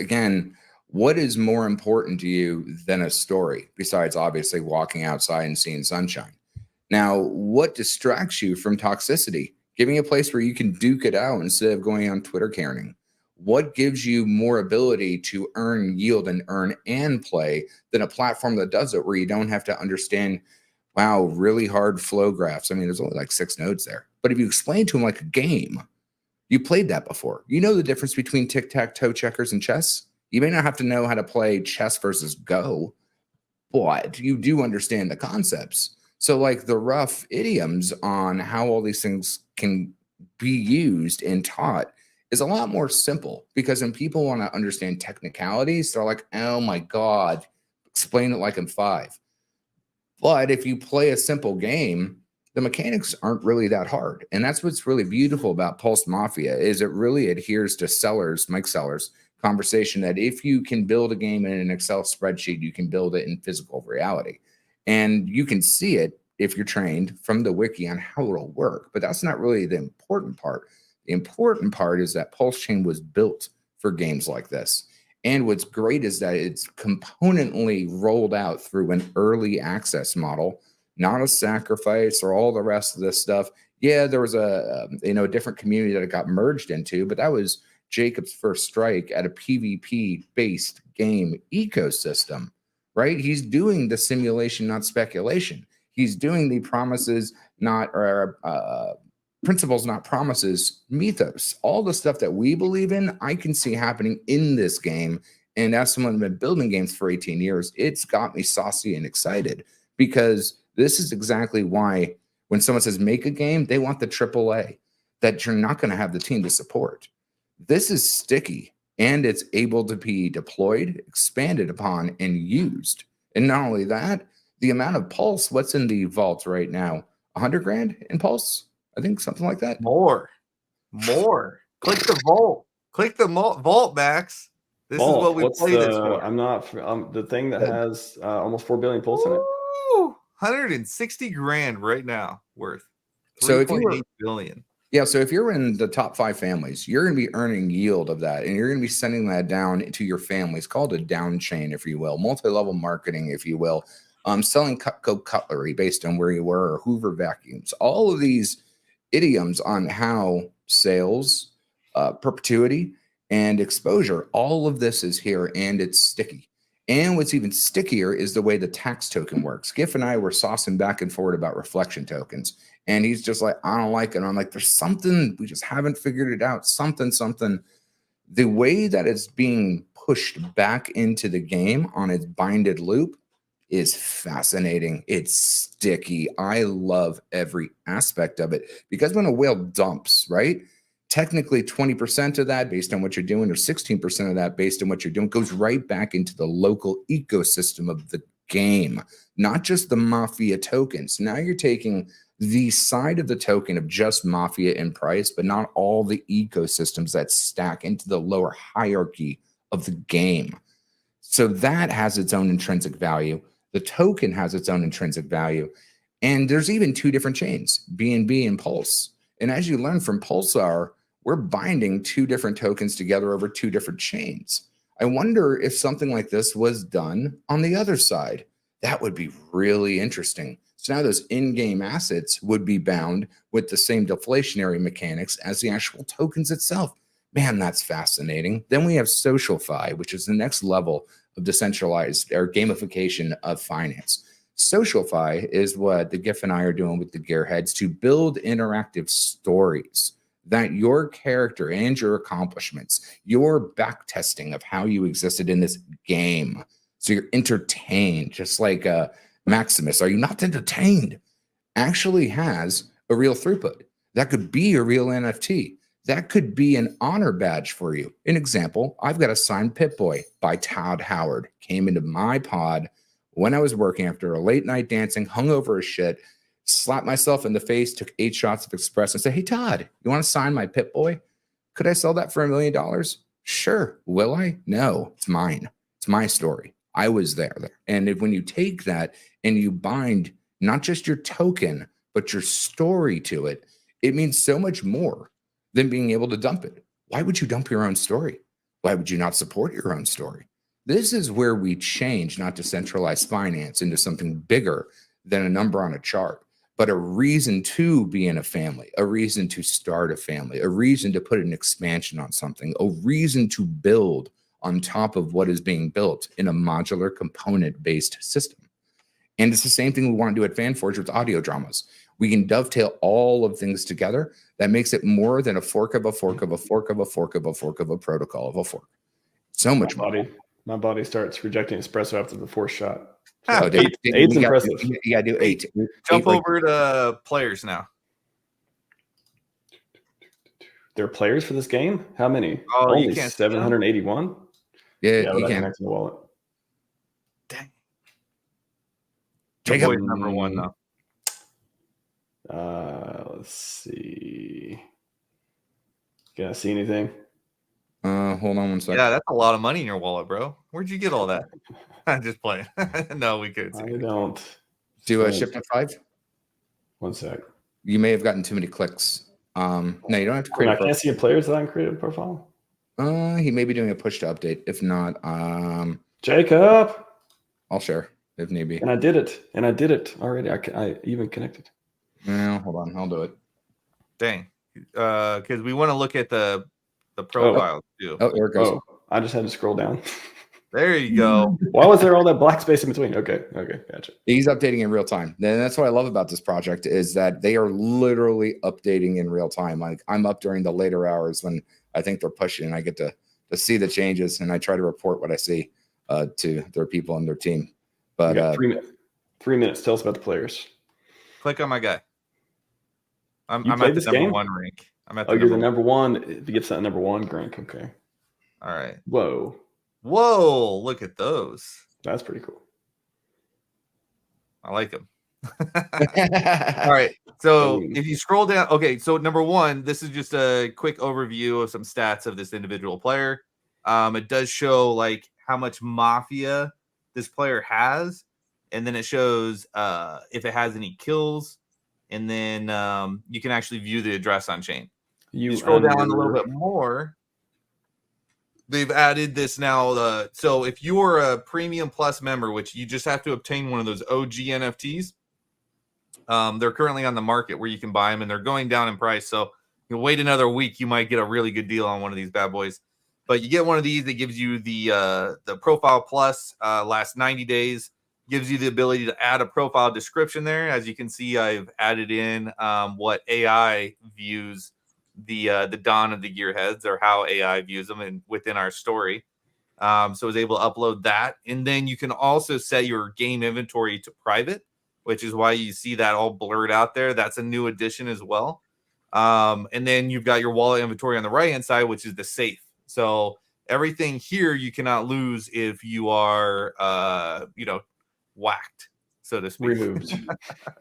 again, what is more important to you than a story, besides obviously walking outside and seeing sunshine? Now, what distracts you from toxicity? Giving a place where you can duke it out instead of going on Twitter caring. What gives you more ability to earn yield and earn and play than a platform that does it, where you don't have to understand, wow, really hard flow graphs? I mean, there's only like 6 nodes there. But if you explain to them like a game, you played that before. You know the difference between tic-tac-toe, checkers, and chess. You may not have to know how to play chess versus Go, but you do understand the concepts. So like the rough idioms on how all these things can be used and taught is a lot more simple, because when people want to understand technicalities, they're like, oh my God, explain it like I'm 5. But if you play a simple game, the mechanics aren't really that hard. And that's what's really beautiful about Pulse Mafia, is it really adheres to Mike Sellers' conversation that if you can build a game in an Excel spreadsheet, you can build it in physical reality. And you can see it if you're trained from the wiki on how it'll work. But that's not really the important part. The important part is that PulseChain was built for games like this. And what's great is that it's componently rolled out through an early access model, not a sacrifice or all the rest of this stuff. Yeah, there was a different community that it got merged into, but that was Jacob's first strike at a PvP-based game ecosystem, right? He's doing the simulation, not speculation. He's doing the promises, not principles, not promises, mythos. All the stuff that we believe in, I can see happening in this game. And as someone who's been building games for 18 years, it's got me saucy and excited, because this is exactly why when someone says make a game, they want the AAA that you're not going to have the team to support. This is sticky, and it's able to be deployed, expanded upon, and used. And not only that, the amount of Pulse, what's in the vault right now? 100 grand in Pulse? I think something like that. More. Click the vault. Click the vault, Max. This vault. Is what we play this for. I'm not the thing that has almost 4 billion Pulse in it. 160 grand right now worth. So if you were, 8 billion. Yeah, so if you're in the top 5 families, you're going to be earning yield of that, and you're going to be sending that down to your family. It's called a down chain, if you will, multi-level marketing, if you will. Selling Cutco cutlery based on where you were, or Hoover vacuums. All of these idioms on how sales, perpetuity, and exposure, all of this is here, and it's sticky. And what's even stickier is the way the tax token works. Giff and I were saucing back and forward about reflection tokens. And he's just like, I don't like it. And I'm like, there's something, we just haven't figured it out. Something. The way that it's being pushed back into the game on its binded loop is fascinating. It's sticky. I love every aspect of it, because when a whale dumps, right? Technically 20% of that based on what you're doing, or 16% of that based on what you're doing, goes right back into the local ecosystem of the game, not just the Mafia tokens. Now you're taking the side of the token of just Mafia in price, but not all the ecosystems that stack into the lower hierarchy of the game. So that has its own intrinsic value. The token has its own intrinsic value. And there's even 2 different chains, BNB and Pulse. And as you learn from Pulsar, we're binding 2 different tokens together over 2 different chains. I wonder if something like this was done on the other side. That would be really interesting. So now those in-game assets would be bound with the same deflationary mechanics as the actual tokens itself. Man, that's fascinating. Then we have SocialFi, which is the next level of decentralized or gamification of finance. SocialFi is what the Giff and I are doing with the Gearheads to build interactive stories that your character and your accomplishments, your back testing of how you existed in this game. So you're entertained, just like Maximus. Are you not entertained? Actually has a real throughput. That could be a real NFT. That could be an honor badge for you. An example, I've got a signed Pip-Boy by Todd Howard. Came into my pod when I was working after a late night dancing, hungover as shit, slapped myself in the face, took 8 shots of espresso, and said, hey, Todd, you want to sign my Pip-Boy? Could I sell that for $1 million? Sure. Will I? No, it's mine. It's my story. I was there. And when you take that and you bind not just your token, but your story to it, it means so much more than being able to dump it. Why would you dump your own story? Why would you not support your own story? This is where we change not decentralized finance into something bigger than a number on a chart, but a reason to be in a family, a reason to start a family, a reason to put an expansion on something, a reason to build on top of what is being built in a modular component-based system. And it's the same thing we want to do at FanForge with audio dramas. We can dovetail all of things together. That makes it more than a fork of a fork of a fork of a fork of a fork of a protocol of a fork. So much more. My body starts rejecting espresso after the fourth shot. Oh, Eight's impressive. You gotta do 8. Jump 8 over to players now. There are players for this game? How many? Oh, you Only can't 781? Yeah, but you I can. connect to the wallet. Dang. Jacob. Boy's number 1 though. Let's see. Can I see anything? Hold on one second. Yeah, that's a lot of money in your wallet, bro. Where'd you get all that? I'm just playing. No, we could see. I don't. Do a shift to 5. 1 sec. You may have gotten too many clicks. No, you don't have to create. I can't see a players that I can create a profile. He may be doing a push to update. If not, Jacob. I'll share if need be. And I did it already. I even connected. No, hold on, I'll do it. Dang. Because we want to look at the profiles too. Oh, there it goes. Oh, I just had to scroll down. There you go. Why was there all that black space in between? Okay, gotcha. He's updating in real time. And that's what I love about this project is that they are literally updating in real time. Like I'm up during the later hours when I think they're pushing and I get to see the changes and I try to report what I see to their people and their team. But 3 minutes. Tell us about the players. Click on my guy. I'm You at played the this number game? 1 rank. I'm at You're the number 1. If he gets that number 1 rank, okay. All right. Whoa, look at those. that's pretty cool. I like them. All right. So if you scroll down, okay. So number 1, this is just a quick overview of some stats of this individual player. It does show like how much mafia this player has, and then it shows if it has any kills, and then you can actually view the address on chain. You scroll down a little bit more. They've added this now. So if you are a Premium Plus member, which you just have to obtain one of those OG NFTs, they're currently on the market where you can buy them, and they're going down in price. So you wait another week, you might get a really good deal on one of these bad boys. But you get one of these that gives you the Profile Plus last 90 days, gives you the ability to add a profile description there. As you can see, I've added in what AI views the dawn of the gearheads, or how AI views them, and within our story. So I was able to upload that. And then you can also set your game inventory to private, which is why you see that all blurred out there. That's a new addition as well. And then you've got your wallet inventory on the right-hand side, which is the safe. So everything here you cannot lose if you are, whacked, so to speak.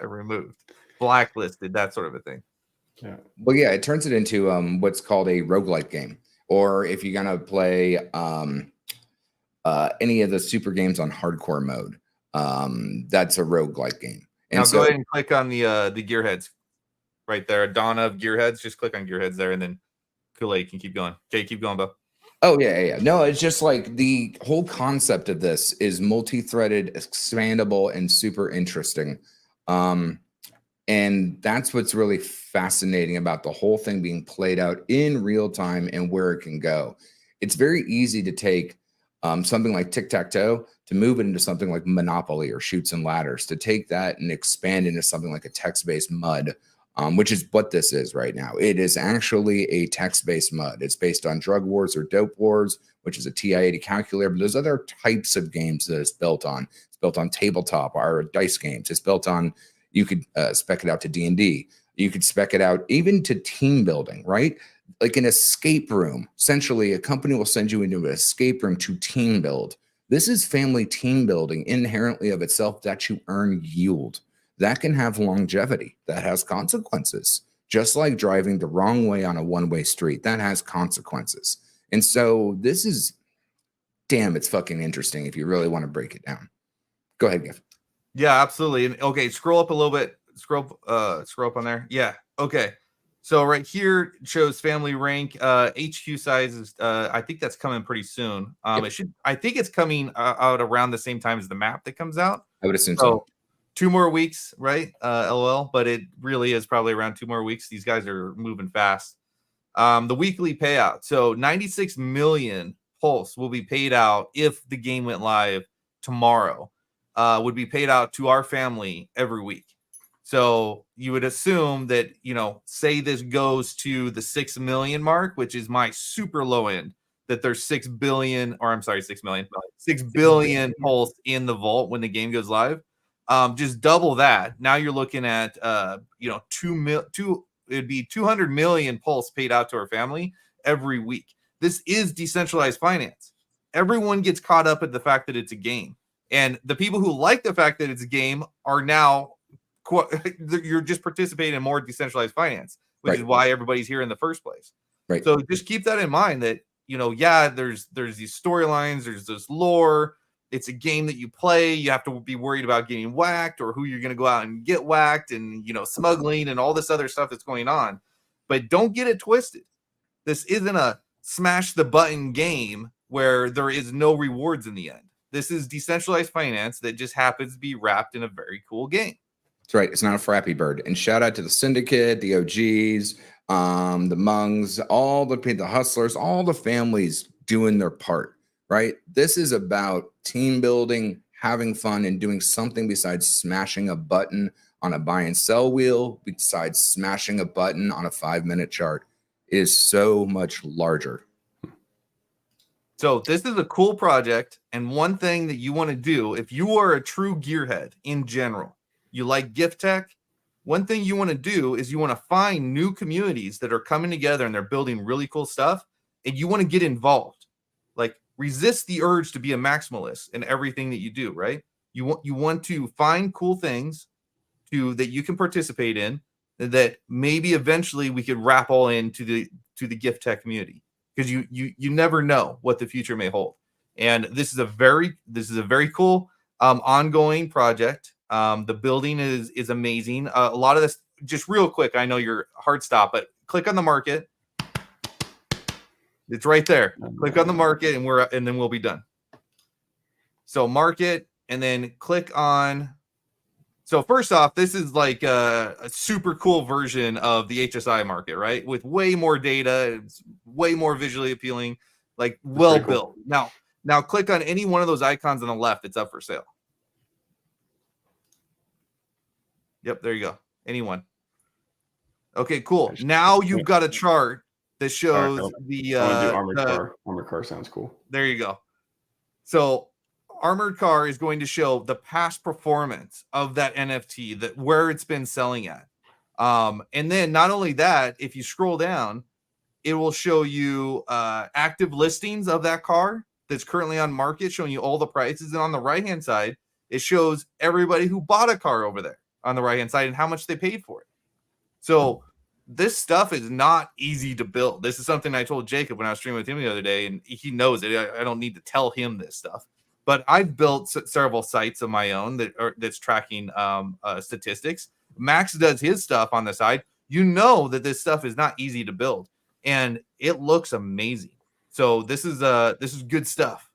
Removed, blacklisted, that sort of a thing. Yeah. Well, yeah, it turns it into what's called a roguelike game. Or if you're going to play any of the super games on hardcore mode, that's a roguelike game. And now go ahead and click on the gearheads right there. Dawn of Gearheads. Just click on Gearheads there, and then Kool-Aid can keep going. Okay, keep going, Bo. Oh, yeah. No, it's just like the whole concept of this is multi-threaded, expandable, and super interesting. And that's what's really fascinating about the whole thing being played out in real time and where it can go. It's very easy to take something like tic-tac-toe to move it into something like Monopoly or Chutes and Ladders, to take that and expand into something like a text-based MUD, which is what this is right now. It is actually a text-based MUD. It's based on Drug Wars or Dope Wars, which is a TI-80 calculator, but there's other types of games that it's built on. It's built on tabletop or dice games. It's built on, you could spec it out to D&D. You could spec it out even to team building, right? Like an escape room. Essentially, a company will send you into an escape room to team build. This is family team building inherently of itself, that you earn yield. That can have longevity. That has consequences. Just like driving the wrong way on a one-way street, that has consequences. And so this is, damn, it's fucking interesting if you really want to break it down. Go ahead, Giff. Yeah, absolutely. And okay, scroll up a little bit. Scroll up on there. Yeah. Okay. So right here it shows family rank. HQ size is I think that's coming pretty soon. It should. I think it's coming out around the same time as the map that comes out. I would assume so. 2 more weeks, right? LOL, but it really is probably around 2 more weeks. These guys are moving fast. The weekly payout. So 96 million Pulse will be paid out if the game went live tomorrow. Would be paid out to our family every week. So you would assume that, you know, say this goes to the 6 million mark, which is my super low end, that there's 6 billion, or I'm sorry, 6 million, 6 billion Pulse in the vault when the game goes live. Just double that. Now you're looking at, you know, it'd be 200 million Pulse paid out to our family every week. This is decentralized finance. Everyone gets caught up at the fact that it's a game. And the people who like the fact that it's a game are now, you're just participating in more decentralized finance, which is why everybody's here in the first place. Right. So just keep that in mind that, you know, yeah, there's these storylines, there's this lore. It's a game that you play. You have to be worried about getting whacked or who you're going to go out and get whacked and, you know, smuggling and all this other stuff that's going on. But don't get it twisted. This isn't a smash the button game where there is no rewards in the end. This is decentralized finance that just happens to be wrapped in a very cool game. That's right. It's not a Frappy Bird. And shout out to the Syndicate, the OGs, the Mungs, all the hustlers, all the families doing their part. Right? This is about team building, having fun, and doing something besides smashing a button on a buy and sell wheel, besides smashing a button on a 5-minute chart. It is so much larger. So this is a cool project. And one thing that you want to do, if you are a true gearhead in general, you like gift tech, one thing you want to do is you want to find new communities that are coming together and they're building really cool stuff, and you want to get involved. Like, resist the urge to be a maximalist in everything that you do, right? You want to find cool things that you can participate in, that maybe eventually we could wrap all into the gift tech community, because you never know what the future may hold. And this is a very cool ongoing project. The building is amazing. A lot of this, just real quick, I know you're hard stop, but click on the market. It's right there. Click on the market and then we'll be done. So market, and then click on. So first off, this is like a super cool version of the HSI market, right? With way more data, it's way more visually appealing, like well built. Cool. Now click on any one of those icons on the left. It's up for sale. Yep, there you go. Anyone. Okay, cool. Now you've got a chart that shows the armored car. Armored car sounds cool. There you go. So armored car is going to show the past performance of that NFT, that where it's been selling at. And then not only that, if you scroll down, it will show you active listings of that car that's currently on market, showing you all the prices. And on the right-hand side, it shows everybody who bought a car over there on the right-hand side and how much they paid for it. So this stuff is not easy to build. This is something I told Jacob when I was streaming with him the other day, and he knows it. I don't need to tell him this stuff. But I've built several sites of my own that's tracking statistics. Max does his stuff on the side. You know that this stuff is not easy to build, and it looks amazing. So this is good stuff.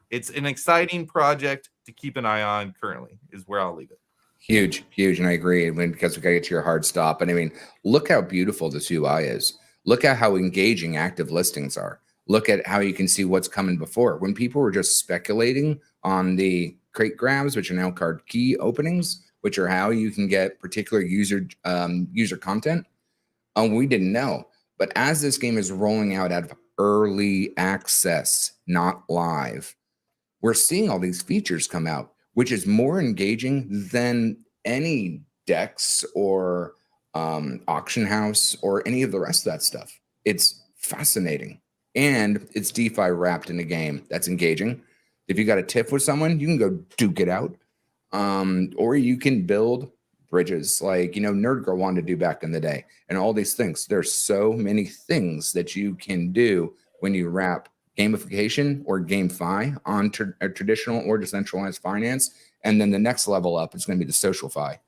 It's an exciting project to keep an eye on currently, is where I'll leave it. Huge. And I agree. Because we got to get to your hard stop. And I mean, look how beautiful this UI is. Look at how engaging active listings are. Look at how you can see what's coming before. When people were just speculating on the crate grabs, which are now card key openings, which are how you can get particular user content, we didn't know. But as this game is rolling out of early access, not live, we're seeing all these features come out, which is more engaging than any DEX or auction house or any of the rest of that stuff. It's fascinating. And it's DeFi wrapped in a game that's engaging. If you got a tiff with someone, you can go duke it out. Or you can build bridges like, Nerd Girl wanted to do back in the day, and all these things. There's so many things that you can do when you wrap gamification or GameFi on a traditional or decentralized finance. And then the next level up is going to be the social fi.